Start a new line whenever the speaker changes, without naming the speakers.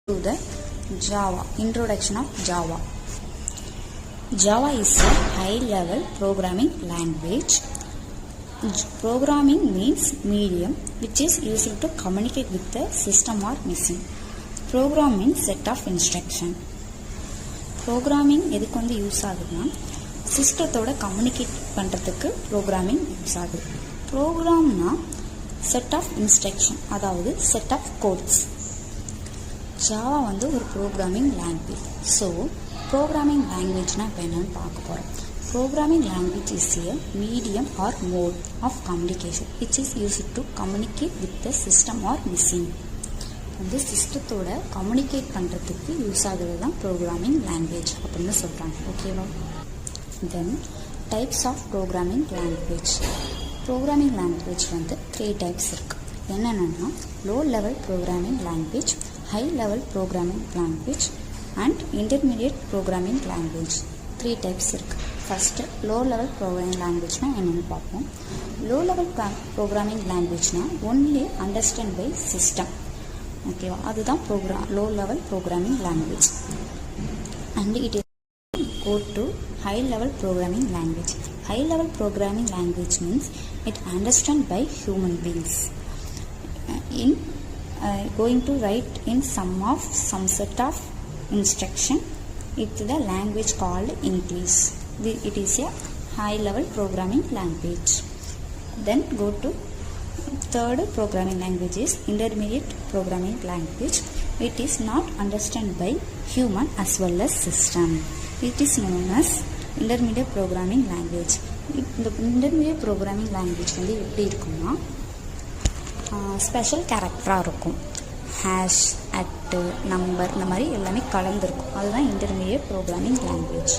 To the Java, introduction of Java. Java is a high-level programming language. Programming means medium which is used to communicate with the system or machine. Program means set of instruction. Programming எதுக்கு வந்து use ஆகுதுன்னா சிஸ்டத்தோட communicate பண்ணுறதுக்கு programming use ஆகுது. ப்ரோக்ராம்னா set of instruction, அதாவது set of codes. Java வந்து ஒரு ப்ரோக்ராமிங் லாங்குவேஜ். ஸோ ப்ரோக்ராமிங் லாங்குவேஜ்னா இப்போ என்னென்னு பார்க்க போகிறோம். Programming language is a medium or mode of communication which is used to communicate with the system or machine. வந்து சிஸ்டத்தோட கம்யூனிகேட் பண்ணுறதுக்கு யூஸ் ஆகுறது தான் ப்ரோக்ராமிங் லாங்குவேஜ் அப்படின்னு சொல்கிறாங்க. ஓகேவா? Then types of programming language. Programming language வந்து 3 டைப்ஸ் இருக்குது. என்னென்னா low level programming language, high level programming language and intermediate programming language. 3 types இருக்கு. First low level programming language னா என்னன்னு பார்ப்போம். Low level programming language னா only understand by system. ஓகேவா? அதுதான் low level programming language. And it is go to high level programming language. High level programming language means it understand by human beings. In going to write in some set of instruction with the language called English. It is a high level programming language. Then go to third programming language is intermediate programming language. It is not understood by human as well as system. It is known as intermediate programming language. இந்த intermediate programming language வந்து எப்படி இருக்குன்னா special கேரக்டராக இருக்கும். Hash, at, number இந்த மாதிரி எல்லாமே கலந்துருக்கும். அதுதான் இன்டர்மீடியட் ப்ரோக்ராமிங் லாங்குவேஜ்.